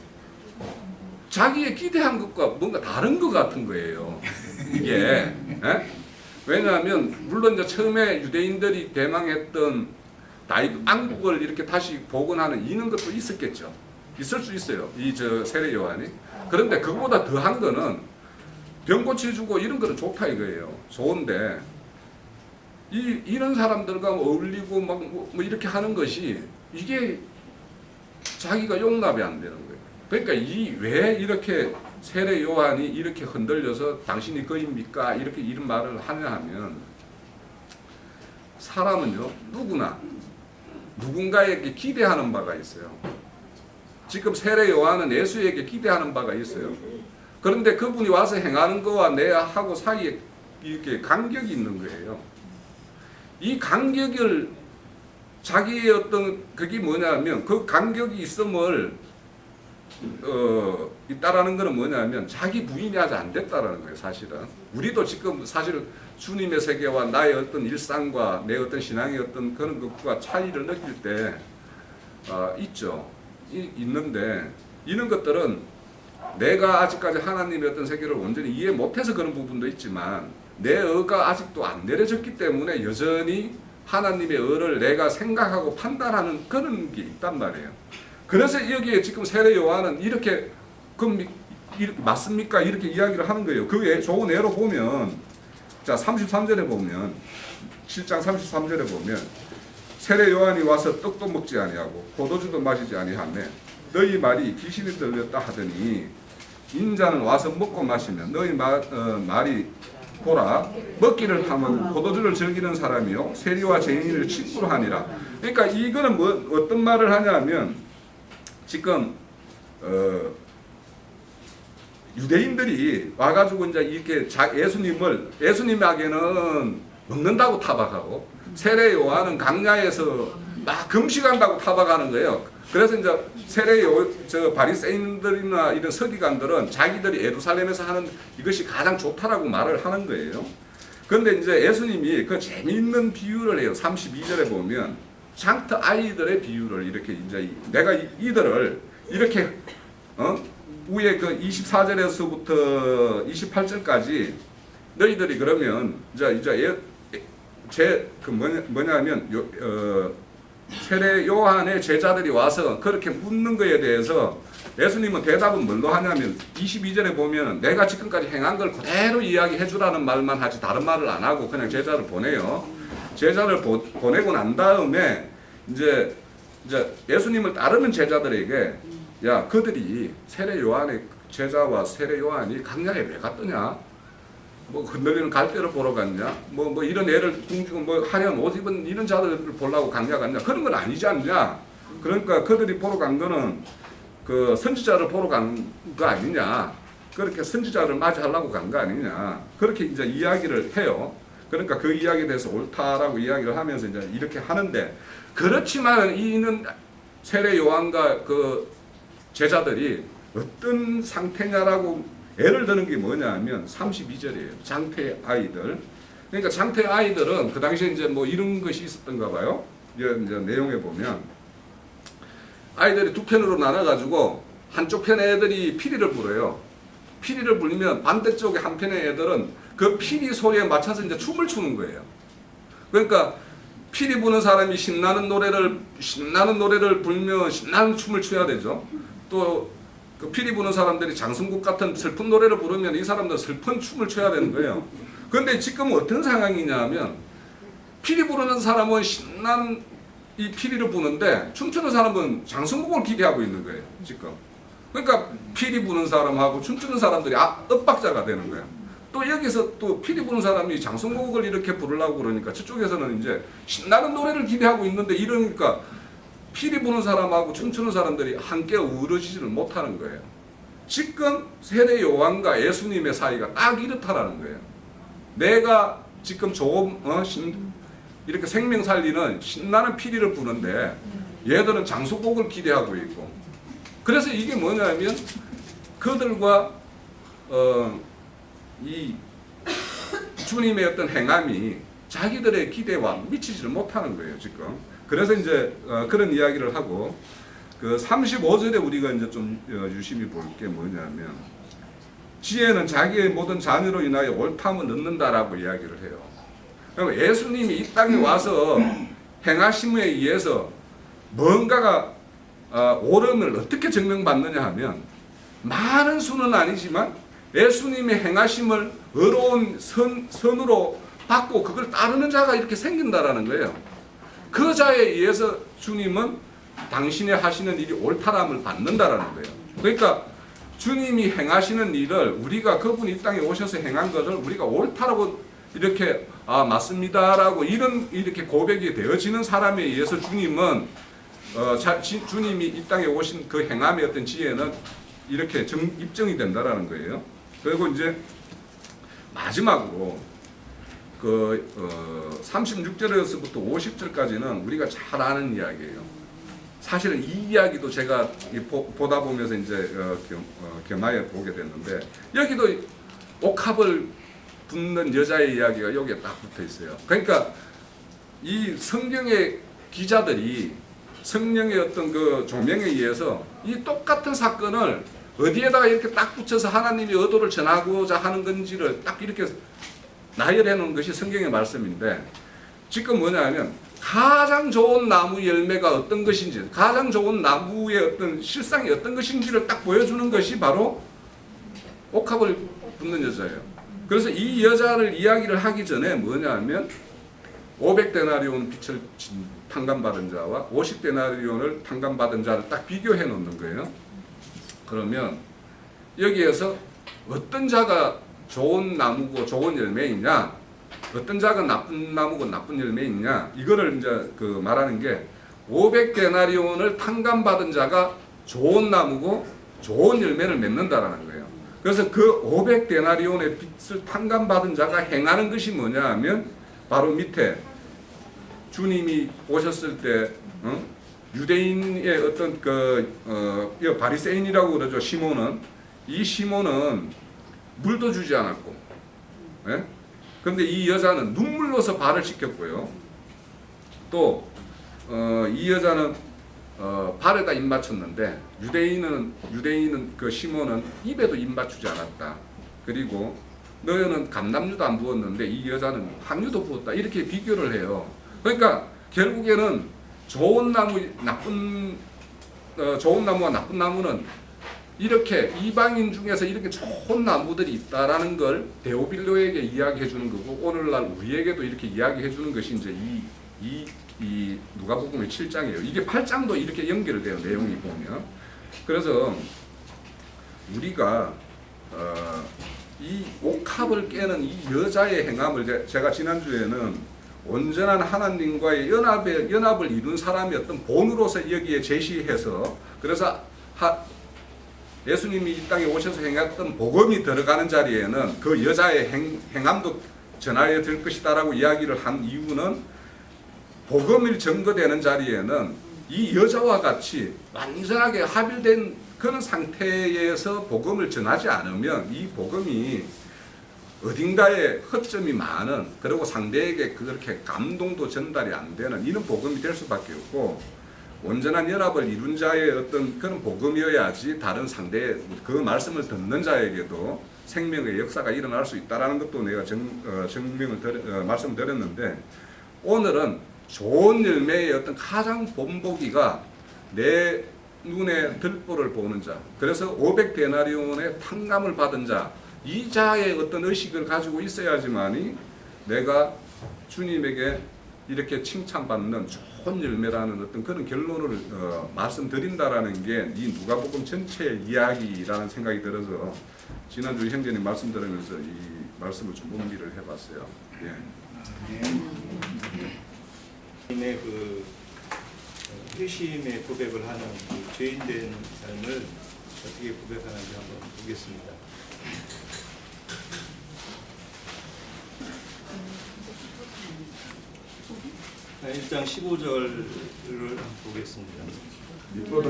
자기의 기대한 것과 뭔가 다른 것 같은 거예요. 이게. 에? 왜냐하면 물론 이제 처음에 유대인들이 대망했던 안국을 이렇게 다시 복원하는 이런 것도 있었겠죠. 있을 수 있어요. 세례 요한이. 그런데 그거보다 더한 거는 병 고쳐주고 이런 거는 좋다 이거예요. 좋은데 이런 사람들과 어울리고 뭐 이렇게 하는 것이 이게 자기가 용납이 안 되는 거예요. 그러니까 왜 이렇게 세례 요한이 이렇게 흔들려서 당신이 그입니까? 이렇게 이런 말을 하냐 하면 사람은요 누구나 누군가에게 기대하는 바가 있어요. 지금 세례 요한은 예수에게 기대하는 바가 있어요. 그런데 그분이 와서 행하는 거와 내하고 사이에 이렇게 간격이 있는 거예요. 이 간격을 자기의 어떤 그게 뭐냐면 그 간격이 있음을 있다라는 것은 뭐냐면 자기 부인이 아직 안 됐다라는 거예요. 사실은 우리도 지금 사실 주님의 세계와 나의 어떤 일상과 내 어떤 신앙의 어떤 그런 것과 차이를 느낄 때 있죠. 있는데 이런 것들은 내가 아직까지 하나님의 어떤 세계를 온전히 이해 못해서 그런 부분도 있지만 내 의가 아직도 안 내려졌기 때문에 여전히 하나님의 의를 내가 생각하고 판단하는 그런 게 있단 말이에요. 그래서 여기에 지금 세례 요한은 이렇게 맞습니까? 이렇게 이야기를 하는 거예요. 그 좋은 예로 보면 자 33절에 보면 7장 33절에 보면 세례 요한이 와서 떡도 먹지 아니하고 포도주도 마시지 아니하며 너희 말이 귀신이 들렸다 하더니 인자는 와서 먹고 마시면 너희 말이 보라 먹기를 탐하고 포도주를 즐기는 사람이요 세리와 죄인을 친구로 하니라. 그러니까 이거는 어떤 말을 하냐면 지금 유대인들이 와가지고 이제 이렇게 예수님에게는 먹는다고 타박하고 세례 요한은 강야에서 막 금식한다고 타박하는 거예요. 그래서 이제 바리새인들이나 이런 서기관들은 자기들이 예루살렘에서 하는 이것이 가장 좋다라고 말을 하는 거예요. 그런데 이제 예수님이 그 재미있는 비유를 해요. 32절에 보면 장터 아이들의 비유를 이렇게 이제 내가 이들을 이렇게 위에 그 24절에서부터 28절까지 너희들이 그러면 뭐냐면 세례 요한의 제자들이 와서 그렇게 묻는 거에 대해서 예수님은 대답은 뭘로 하냐면 22절에 보면 내가 지금까지 행한 걸 그대로 이야기해 주라는 말만 하지 다른 말을 안 하고 그냥 제자를 보내요. 제자를 보내고 난 다음에 이제 예수님을 따르는 제자들에게 야 그들이 세례 요한의 제자와 세례 요한이 강야에 왜 갔더냐? 뭐 흔들리는 갈대를 보러 갔냐? 뭐 이런 애를 궁지고 뭐 하얀 옷 입은 이런 자들을 보려고 강야 갔냐? 그런 건 아니지 않냐? 그러니까 그들이 보러 간 거는 그 선지자를 보러 간 거 아니냐? 그렇게 선지자를 맞이하려고 간 거 아니냐? 그렇게 이제 이야기를 해요. 그러니까 그 이야기에 대해서 옳다라고 이야기를 하면서 이제 이렇게 하는데 그렇지만 이는 세례 요한과 그 제자들이 어떤 상태냐라고 예를 드는 게 뭐냐 하면 32절이에요. 장태 아이들. 그러니까 장태 아이들은 그 당시에 이제 뭐 이런 것이 있었던가 봐요. 이제 내용에 보면 아이들이 두 편으로 나눠가지고 한쪽 편의 애들이 피리를 불어요. 피리를 불면 반대쪽에 한 편의 애들은 그 피리 소리에 맞춰서 이제 춤을 추는 거예요. 그러니까 피리 부는 사람이 신나는 노래를 불며 신나는 춤을 춰야 되죠. 또 그 피리 부는 사람들이 장승국 같은 슬픈 노래를 부르면 이 사람들 슬픈 춤을 춰야 되는 거예요. 그런데 지금 어떤 상황이냐 하면 피리 부르는 사람은 신나는 이 피리를 부는데 춤추는 사람은 장승국을 기대하고 있는 거예요. 지금. 그러니까 피리 부는 사람하고 춤추는 사람들이 엇박자가 되는 거예요. 또 여기서 또 피리 부는 사람이 장승곡을 이렇게 부르려고 그러니까 저쪽에서는 이제 신나는 노래를 기대하고 있는데 이러니까 피리 부는 사람하고 춤추는 사람들이 함께 어우러지지를 못하는 거예요. 지금 세례 요한과 예수님의 사이가 딱 이렇다라는 거예요. 내가 지금 이렇게 생명 살리는 신나는 피리를 부는데 얘들은 장수곡을 기대하고 있고 그래서 이게 뭐냐면 그들과 이 주님의 어떤 행함이 자기들의 기대와 미치지를 못하는 거예요, 지금. 그래서 이제 그런 이야기를 하고 그 35절에 우리가 이제 좀 유심히 볼 게 뭐냐면 지혜는 자기의 모든 자녀로 인하여 옳다함을 얻는다라고 이야기를 해요. 그럼 예수님이 이 땅에 와서 행하심에 의해서 뭔가가 옳음을 어떻게 증명받느냐 하면 많은 수는 아니지만 예수님의 행하심을 의로운 선으로 받고 그걸 따르는 자가 이렇게 생긴다라는 거예요. 그 자에 의해서 주님은 당신의 하시는 일이 옳다람을 받는다라는 거예요. 그러니까 주님이 행하시는 일을 우리가 그분이 이 땅에 오셔서 행한 것을 우리가 옳다라고 이렇게 맞습니다라고 이렇게 고백이 되어지는 사람에 의해서 주님은 주님이 이 땅에 오신 그 행함의 어떤 지혜는 이렇게 입증이 된다라는 거예요. 그리고 이제 마지막으로 그 36절에서부터 50절까지는 우리가 잘 아는 이야기예요. 사실은 이 이야기도 제가 보다 보면서 이제 겸하여 보게 됐는데 여기도 옥합을 붙는 여자의 이야기가 여기에 딱 붙어 있어요. 그러니까 이 성경의 기자들이 성령의 어떤 그 조명에 의해서 이 똑같은 사건을 어디에다가 이렇게 딱 붙여서 하나님이 의도를 전하고자 하는 건지를 딱 이렇게 나열해 놓은 것이 성경의 말씀인데 지금 뭐냐 하면 가장 좋은 나무 열매가 어떤 것인지 가장 좋은 나무의 어떤 실상이 어떤 것인지를 딱 보여주는 것이 바로 옥합을 붙는 여자예요. 그래서 이 여자를 이야기를 하기 전에 뭐냐 하면 500데나리온 빛을 탕감받은 자와 50데나리온을 탕감받은 자를 딱 비교해 놓는 거예요. 그러면 여기에서 어떤 자가 좋은 나무고 좋은 열매이냐 어떤 자가 나쁜 나무고 나쁜 열매이냐 이거를 이제 그 말하는 게 500데나리온을 탕감받은 자가 좋은 나무고 좋은 열매를 맺는다라는 거예요. 그래서 그 500데나리온의 빛을 탕감받은 자가 행하는 것이 뭐냐 하면 바로 밑에 주님이 오셨을 때 유대인의 어떤 바리새인이라고 그러죠. 시몬은 이 시몬은 물도 주지 않았고, 예? 그런데 이 여자는 눈물로서 발을 씻겼고요. 또 이 여자는 발에다 입 맞췄는데 유대인은 그 시몬은 입에도 입 맞추지 않았다. 그리고 너희는 감람유도 안 부었는데 이 여자는 향유도 부었다. 이렇게 비교를 해요. 그러니까 결국에는 좋은 나무와 나쁜 나무는 이렇게 이방인 중에서 이렇게 좋은 나무들이 있다라는 걸 데오빌로에게 이야기해 주는 거고 오늘날 우리에게도 이렇게 이야기해 주는 것이 이제 이 누가복음의 7장이에요. 이게 8장도 이렇게 연결돼요. 내용이 보면. 그래서 우리가 이 옥합을 깨는 이 여자의 행함을 제가 지난주에는 온전한 하나님과의 연합을 이룬 사람이 어떤 본으로서 여기에 제시해서 그래서 예수님이 이 땅에 오셔서 행했던 복음이 들어가는 자리에는 그 여자의 행함도 전하여 될 것이다라고 이야기를 한 이유는 복음이 증거되는 자리에는 이 여자와 같이 완전하게 합일된 그런 상태에서 복음을 전하지 않으면 이 복음이 어딘가에 허점이 많은 그리고 상대에게 그렇게 감동도 전달이 안 되는 이런 복음이 될 수밖에 없고 온전한 연합을 이룬 자의 어떤 그런 복음이어야지 다른 상대 그 말씀을 듣는 자에게도 생명의 역사가 일어날 수 있다는 것도 내가 말씀드렸는데 오늘은 좋은 열매의 어떤 가장 본보기가 내 눈에 들보를 보는 자 그래서 500데나리온의 탕감을 받은 자 이 자의 어떤 의식을 가지고 있어야지만이 내가 주님에게 이렇게 칭찬받는 좋은 열매라는 어떤 그런 결론을 말씀드린다라는 게 이 누가복음 전체의 이야기라는 생각이 들어서 지난주 형제님 말씀 들으면서 이 말씀을 좀 음미를 해봤어요. 예. 주님의 그 회심의 고백을 하는 그 죄인된 삶을 어떻게 고백하는지 한번 보겠습니다. 1장 15절을 보겠습니다. 그리고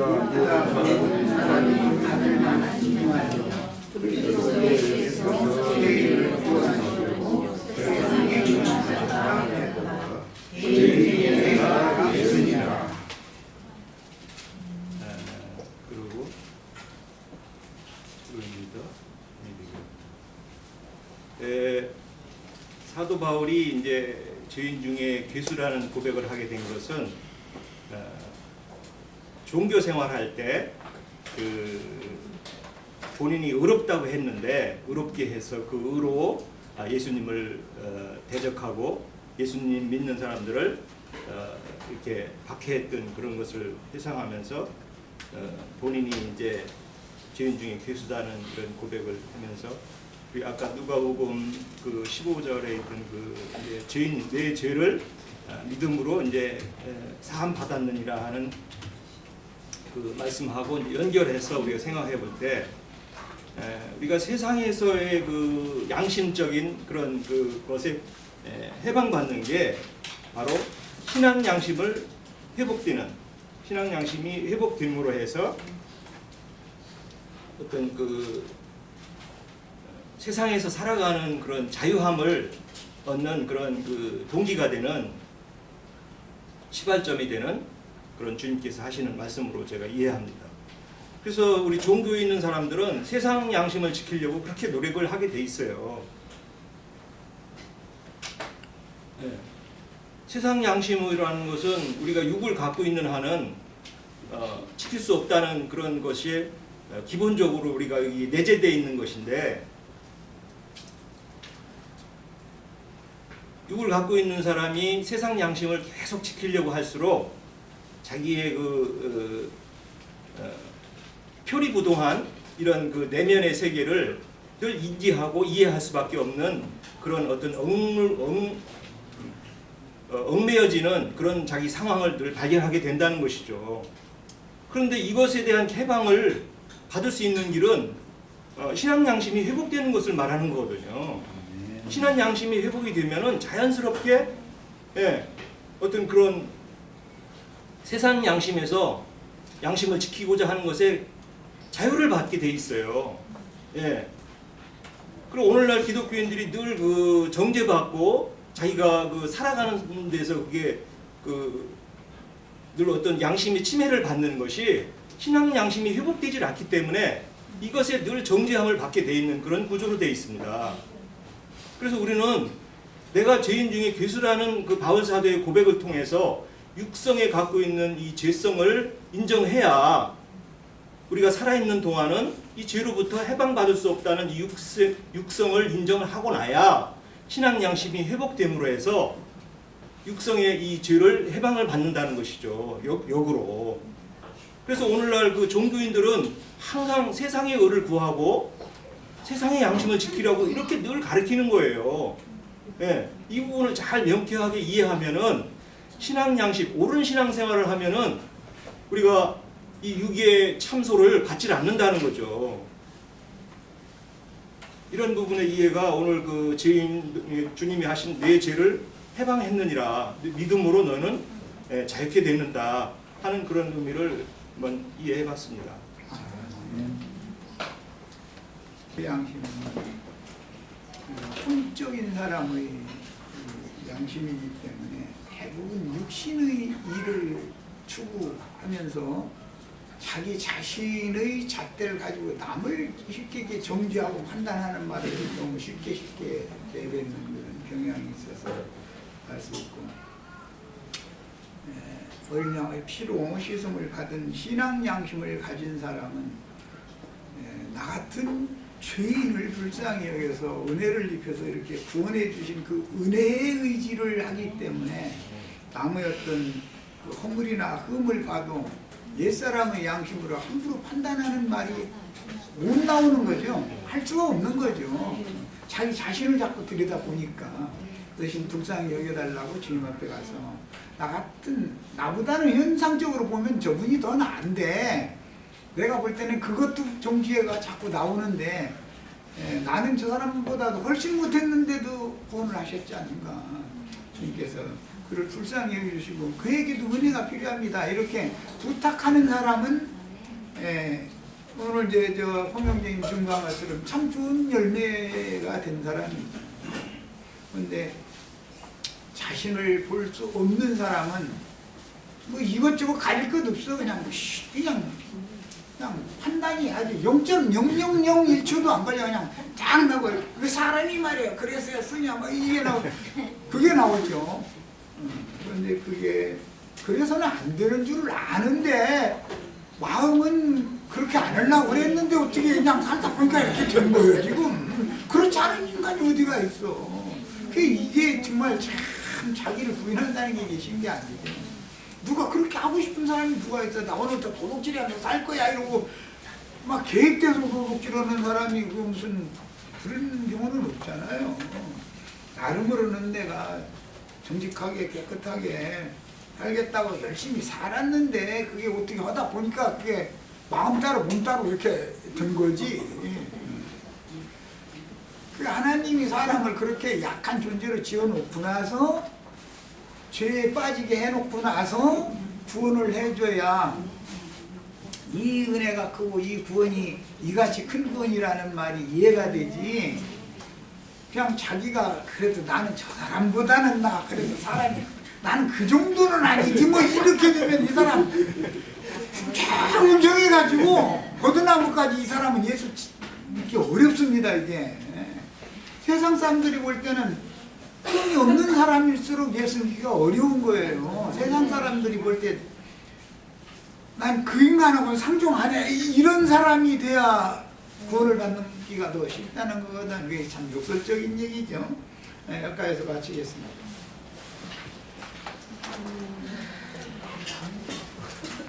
사도 바울이 이제 죄인 중에 괴수라는 고백을 하게 된 것은 종교 생활할 때 그 본인이 의롭다고 했는데 의롭게 해서 그 의로 예수님을 대적하고 예수님 믿는 사람들을 이렇게 박해했던 그런 것을 회상하면서 본인이 이제 죄인 중에 괴수다는 그런 고백을 하면서 우리 아까 누가복음 그 15절에 있던 그 이제 죄인 내 죄를 믿음으로 이제 사함 받았느니라 하는 그 말씀하고 연결해서 우리가 생각해 볼 때 우리가 세상에서의 그 양심적인 그런 그 것에 해방받는 게 바로 신앙 양심을 회복되는 신앙 양심이 회복됨으로 해서 어떤 그 세상에서 살아가는 그런 자유함을 얻는 그런 그 동기가 되는 시발점이 되는 그런 주님께서 하시는 말씀으로 제가 이해합니다. 그래서 우리 종교에 있는 사람들은 세상 양심을 지키려고 그렇게 노력을 하게 돼 있어요. 네. 세상 양심이라는 것은 우리가 육을 갖고 있는 한은 지킬 수 없다는 그런 것이 기본적으로 우리가 여기 내재되어 있는 것인데 육을 갖고 있는 사람이 세상 양심을 계속 지키려고 할수록 자기의 표리부동한 이런 그 내면의 세계를 늘 인지하고 이해할 수밖에 없는 그런 어떤 얽매여지는 그런 자기 상황을 늘 발견하게 된다는 것이죠. 그런데 이것에 대한 해방을 받을 수 있는 길은 신앙 양심이 회복되는 것을 말하는 거거든요. 신앙 양심이 회복이 되면은 자연스럽게 어떤 그런 세상 양심에서 양심을 지키고자 하는 것에 자유를 받게 돼 있어요. 그리고 오늘날 기독교인들이 늘 그 정죄받고 자기가 그 살아가는 데서 그게 늘 어떤 양심의 침해를 받는 것이 신앙 양심이 회복되질 않기 때문에 이것에 늘 정죄함을 받게 돼 있는 그런 구조로 되어 있습니다. 그래서 우리는 내가 죄인 중에 괴수라는 그 바울 사도의 고백을 통해서 육성에 갖고 있는 이 죄성을 인정해야 우리가 살아있는 동안은 이 죄로부터 해방받을 수 없다는 이 육성을 인정을 하고 나야 신앙 양심이 회복됨으로 해서 육성의 이 죄를 해방을 받는다는 것이죠. 역으로. 그래서 오늘날 그 종교인들은 항상 세상의 의를 구하고 세상의 양심을 지키려고 이렇게 늘 가르치는 거예요. 예, 이 부분을 잘 명쾌하게 이해하면은 신앙 양심, 옳은 신앙생활을 하면은 우리가 이 유기의 참소를 받지 않는다는 거죠. 이런 부분의 이해가 오늘 그 주님이 하신 내 죄를 해방했느니라 믿음으로 너는 자유케 되는다 하는 그런 의미를 한번 이해해봤습니다. 양심은 혼적인 사람의 양심이기 때문에 대부분 육신의 일을 추구하면서 자기 자신의 잣대를 가지고 남을 쉽게 정죄하고 판단하는 말을 너무 쉽게 내뱉는 그런 경향이 있어서 알 수 있고, 어린 양의 피로 씻음을 받은 신앙 양심을 가진 사람은 나 같은 죄인을 불쌍히 여겨서 은혜를 입혀서 이렇게 구원해 주신 그 은혜의 의지를 하기 때문에 남의 어떤 그 허물이나 흠을 봐도 옛사람의 양심으로 함부로 판단하는 말이 못 나오는 거죠. 할 수가 없는 거죠. 자기 자신을 자꾸 들여다보니까 대신 불쌍히 여겨달라고 주님 앞에 가서 나 같은, 나보다는 현상적으로 보면 저분이 더 나은데 내가 볼 때는 그것도 정지혜가 자꾸 나오는데 나는 저 사람보다도 훨씬 못했는데도 구원을 하셨지 않는가. 주님께서 그를 불쌍히 여겨주시고 그에게도 은혜가 필요합니다. 이렇게 부탁하는 사람은 오늘 이제 저 홍영재님 증거한 것처럼 참 좋은 열매가 된 사람이죠. 그런데 자신을 볼 수 없는 사람은 뭐 이것저것 가릴 것 없어. 그냥 판단이 아주 0.0001초도 안 걸려. 그냥 딱 나고 그 사람이 말이에요. 그래서야 쓰냐 뭐 이게 그게 나오죠. 그런데 그게 그래서는 안 되는 줄을 아는데 마음은 그렇게 안 하려고 그랬는데 어떻게 그냥 살다 보니까 이렇게 된 거예요 지금. 그렇지 않은 인간이 어디가 있어. 이게 정말 참 자기를 부인한다는 게 신기하지. 누가 그렇게 하고 싶은 사람이 누가 있어. 나 오늘부터 도둑질하면서 살 거야 이러고 막 계획돼서 도둑질하는 사람이 그 무슨 그런 경우는 없잖아요. 나름으로는 내가 정직하게 깨끗하게 살겠다고 열심히 살았는데 그게 어떻게 하다 보니까 그게 마음 따로 몸 따로 이렇게 된 거지. 그 하나님이 사람을 그렇게 약한 존재로 지어놓고 나서 죄에 빠지게 해놓고 나서 구원을 해줘야 이 은혜가 크고 이 구원이 이같이 큰 구원이라는 말이 이해가 되지. 그냥 자기가 그래도 나는 저 사람보다는 나 그래도 사람이 나는 그 정도는 아니지 뭐 이렇게 되면 이 사람 쫙 운정해가지고 거듭나무까지 이 사람은 예수 믿기 어렵습니다. 이게 세상 사람들이 볼 때는 힘이 없는 사람일수록 예수 믿기가 어려운 거예요. 세상 사람들이 볼 때 난 그 인간하고는 상종 안 해. 이런 사람이 돼야 구원을 받기가 더 쉽다는 거거든. 그게 참 역설적인 얘기죠. 여기까지서 마치겠습니다.